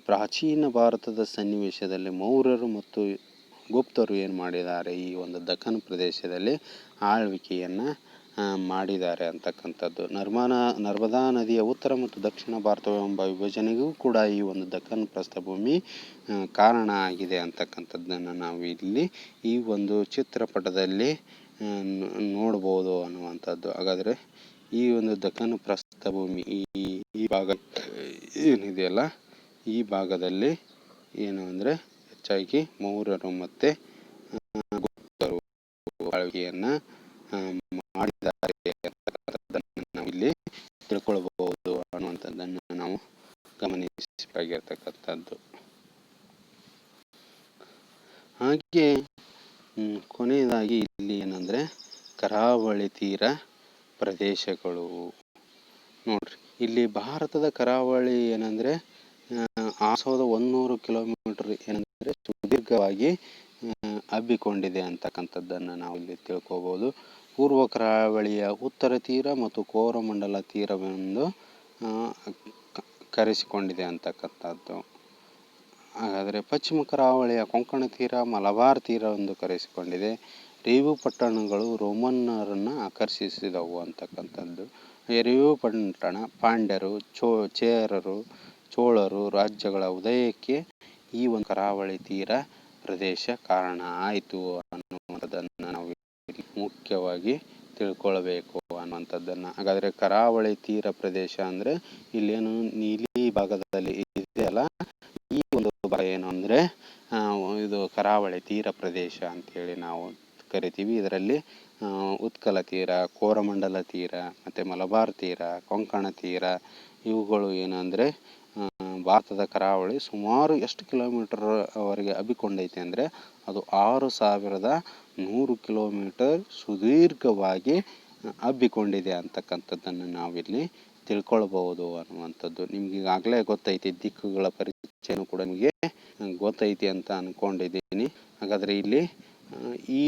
ಪ್ರಾಚೀನ ಭಾರತದ ಸನ್ನಿವೇಶದಲ್ಲಿ ಮೌರ್ಯರು ಮತ್ತು ಗುಪ್ತರು ಏನು ಮಾಡಿದ್ದಾರೆ, ಈ ಒಂದು ದಖನ್ ಪ್ರದೇಶದಲ್ಲಿ ಆಳ್ವಿಕೆಯನ್ನು ಮಾಡಿದ್ದಾರೆ ಅಂತಕ್ಕಂಥದ್ದು. ನರ್ಮದಾ ನದಿಯ ಉತ್ತರ ಮತ್ತು ದಕ್ಷಿಣ ಭಾರತವೆಂಬ ವಿಭಜನೆಗೂ ಕೂಡ ಈ ಒಂದು ದಖನ್ ಪ್ರಸ್ಥಭೂಮಿ ಕಾರಣ ಆಗಿದೆ ಅಂತಕ್ಕಂಥದ್ದನ್ನು ನಾವು ಇಲ್ಲಿ ಈ ಒಂದು ಚಿತ್ರಪಟದಲ್ಲಿ ನೋಡ್ಬೋದು ಅನ್ನುವಂಥದ್ದು. ಹಾಗಾದರೆ ಈ ಒಂದು ದಖನ್ ಪ್ರಸ್ಥಭೂಮಿ ಈ ಭಾಗ ಏನಿದೆಯಲ್ಲ, ಈ ಭಾಗದಲ್ಲಿ ಏನು ಅಂದರೆ ಹೆಚ್ಚಾಗಿ ಮೌರ್ಯರು ಮತ್ತು ಗುಪ್ತರು ಆಳ್ವಿಕೆಯನ್ನು ಮಾಡಿದ್ದಾರೆ ಅಂತಕ್ಕಂಥದ್ದನ್ನು ನಾವು ಇಲ್ಲಿ ತಿಳ್ಕೊಳ್ಬಹುದು ಅನ್ನುವಂಥದ್ದನ್ನು ನಾವು ಗಮನಿಸಬೇಕಾಗಿರ್ತಕ್ಕಂಥದ್ದು. ಹಾಗೆ ಕೊನೆಯದಾಗಿ ಇಲ್ಲಿ ಏನಂದರೆ ಕರಾವಳಿ ತೀರ ಪ್ರದೇಶಗಳು ನೋಡ್ರಿ. ಇಲ್ಲಿ ಭಾರತದ ಕರಾವಳಿ ಏನಂದರೆ 6100 ಕಿಲೋಮೀಟರ್ ಏನಂದರೆ ಸುದೀರ್ಘವಾಗಿ ಹಬ್ಬಿಕೊಂಡಿದೆ ಅಂತಕ್ಕಂಥದ್ದನ್ನು ನಾವು ಇಲ್ಲಿ ತಿಳ್ಕೊಬೋದು. ಪೂರ್ವ ಕರಾವಳಿಯ ಉತ್ತರ ತೀರ ಮತ್ತು ಕೋರಮಂಡಲ ತೀರವೆಂದು ಕರೆಸಿಕೊಂಡಿದೆ ಅಂತಕ್ಕಂಥದ್ದು. ಹಾಗಾದರೆ ಪಶ್ಚಿಮ ಕರಾವಳಿಯ ಕೊಂಕಣ ತೀರ, ಮಲಬಾರ್ ತೀರವೆಂದು ಕರೆಸಿಕೊಂಡಿದೆ. ರೇವು ಪಟ್ಟಣಗಳು ರೋಮನ್ನರನ್ನು ಆಕರ್ಷಿಸಿದವು ಅಂತಕ್ಕಂಥದ್ದು. ರೇವು ಪಟ್ಟಣ ಪಾಂಡ್ಯರು, ಚೇರರು, ಚೋಳರು ರಾಜ್ಯಗಳ ಉದಯಕ್ಕೆ ಈ ಒಂದು ಕರಾವಳಿ ತೀರ ಪ್ರದೇಶ ಕಾರಣ ಆಯಿತು ಅನ್ನುವಂಥದ್ದನ್ನು ನಾವು ಮುಖ್ಯವಾಗಿ ತಿಳ್ಕೊಳ್ಬೇಕು ಅನ್ನುವಂಥದ್ದನ್ನು. ಹಾಗಾದರೆ ಕರಾವಳಿ ತೀರ ಪ್ರದೇಶ ಅಂದರೆ ಇಲ್ಲೇನು ನೀಲಿ ಭಾಗದಲ್ಲಿ ಇದೆಯಲ್ಲ, ಈ ಒಂದು ಭಾಗ ಏನು ಅಂದರೆ ಇದು ಕರಾವಳಿ ತೀರ ಪ್ರದೇಶ ಅಂತೇಳಿ ನಾವು ಕರಿತೀವಿ. ಇದರಲ್ಲಿ ಉತ್ಕಲ ತೀರ, ಕೋರಮಂಡಲ ತೀರ ಮತ್ತು ಮಲಬಾರ್ ತೀರ, ಕೊಂಕಣ ತೀರ ಇವುಗಳು ಏನಂದರೆ ಭಾರತದ ಕರಾವಳಿ ಸುಮಾರು ಎಷ್ಟು ಕಿಲೋಮೀಟರ್ ವರೆಗೆ ಹಬ್ಬಿಕೊಂಡೈತೆ ಅಂದರೆ ಅದು 6100 ಕಿಲೋಮೀಟರ್ ಸುದೀರ್ಘವಾಗಿ ಹಬ್ಬಿಕೊಂಡಿದೆ ಅಂತಕ್ಕಂಥದ್ದನ್ನು ನಾವಿಲ್ಲಿ ತಿಳ್ಕೊಳ್ಬಹುದು ಅನ್ನುವಂಥದ್ದು. ನಿಮ್ಗೆ ಈಗಾಗಲೇ ಗೊತ್ತೈತಿ, ದಿಕ್ಕುಗಳ ಪರಿಚಯನೂ ಕೂಡ ನಿಮಗೆ ಗೊತ್ತೈತಿ ಅಂತ ಅಂದ್ಕೊಂಡಿದ್ದೀನಿ. ಹಾಗಾದರೆ ಇಲ್ಲಿ ಈ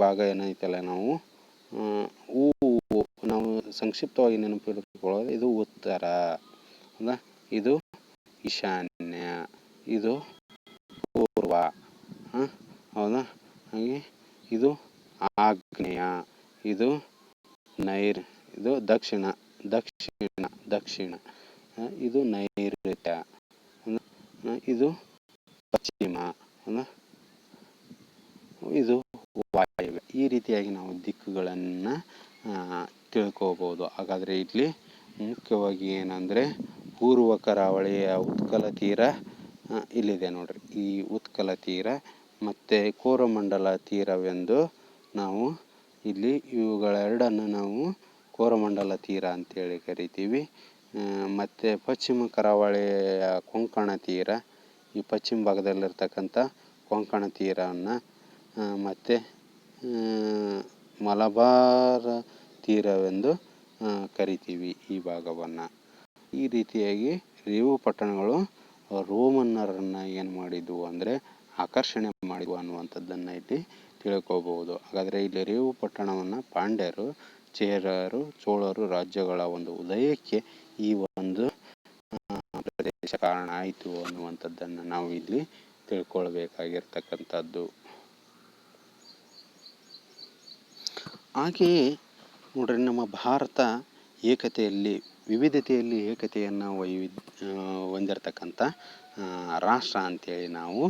ಭಾಗ ಏನೈತಲ್ಲ, ನಾವು ಸಂಕ್ಷಿಪ್ತವಾಗಿ ನೆನಪಿಟ್ಕೊಳ್ಳೋದು, ಇದು ಉತ್ತರ, ಇದು ಈಶಾನ್ಯ, ಇದು ಪೂರ್ವ, ಹೌದಾ, ಹಾಗೆ ಇದು ಆಗ್ನೇಯ, ಇದು ಇದು ದಕ್ಷಿಣ, ಇದು ನೈಋತ್ಯ, ಇದು ಪಶ್ಚಿಮ, ಇದು ವಾಯವ್ಯ. ಈ ರೀತಿಯಾಗಿ ನಾವು ದಿಕ್ಕುಗಳನ್ನು ತಿಳ್ಕೋಬೋದು. ಹಾಗಾದರೆ ಇಲ್ಲಿ ಮುಖ್ಯವಾಗಿ ಏನಂದರೆ ಪೂರ್ವ ಕರಾವಳಿಯ ಉತ್ಕಲ ತೀರ ಇಲ್ಲಿದೆ ನೋಡ್ರಿ. ಈ ಉತ್ಕಲ ತೀರ ಮತ್ತು ಕೋರಮಂಡಲ ತೀರವೆಂದು ನಾವು ಇಲ್ಲಿ ಇವುಗಳೆರಡನ್ನು ನಾವು ಕೋರಮಂಡಲ ತೀರ ಅಂತೇಳಿ ಕರಿತೀವಿ. ಮತ್ತು ಪಶ್ಚಿಮ ಕರಾವಳಿಯ ಕೊಂಕಣ ತೀರ, ಈ ಪಶ್ಚಿಮ ಭಾಗದಲ್ಲಿರ್ತಕ್ಕಂಥ ಕೊಂಕಣ ತೀರವನ್ನು ಮತ್ತು ಮಲಬಾರ್ ತೀರವೆಂದು ಕರಿತೀವಿ ಈ ಭಾಗವನ್ನು. ಈ ರೀತಿಯಾಗಿ ರೇವು ಪಟ್ಟಣಗಳು ರೋಮನ್ನರನ್ನು ಏನು ಮಾಡಿದ್ವು ಅಂದರೆ ಆಕರ್ಷಣೆ ಮಾಡಿದ್ವು ಅನ್ನುವಂಥದ್ದನ್ನು ಇಲ್ಲಿ ತಿಳ್ಕೋಬಹುದು. ಹಾಗಾದರೆ ಇಲ್ಲಿ ರೇವು ಪಟ್ಟಣವನ್ನು ಪಾಂಡ್ಯರು, ಚೇರರು, ಚೋಳರು ರಾಜ್ಯಗಳ ಒಂದು ಉದಯಕ್ಕೆ ಈ ಒಂದು ಪ್ರದೇಶ ಕಾರಣ ಆಯಿತು ಅನ್ನುವಂಥದ್ದನ್ನು ನಾವು ಇಲ್ಲಿ ತಿಳ್ಕೊಳ್ಬೇಕಾಗಿರ್ತಕ್ಕಂಥದ್ದು. ಹಾಗೆಯೇ ನೋಡ್ರಿ, ನಮ್ಮ ಭಾರತ ವಿವಿಧತೆಯಲ್ಲಿ ಏಕತೆಯನ್ನು ಹೊಂದಿರತಕ್ಕಂಥ ರಾಷ್ಟ್ರ ಅಂತೇಳಿ ನಾವು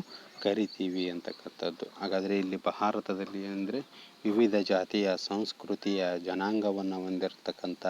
ಕರಿತೀವಿ ಅಂತಕ್ಕಂಥದ್ದು. ಹಾಗಾದರೆ ಇಲ್ಲಿ ಭಾರತದಲ್ಲಿ ಅಂದರೆ ವಿವಿಧ ಜಾತಿಯ ಸಂಸ್ಕೃತಿಯ ಜನಾಂಗವನ್ನು ಹೊಂದಿರತಕ್ಕಂಥ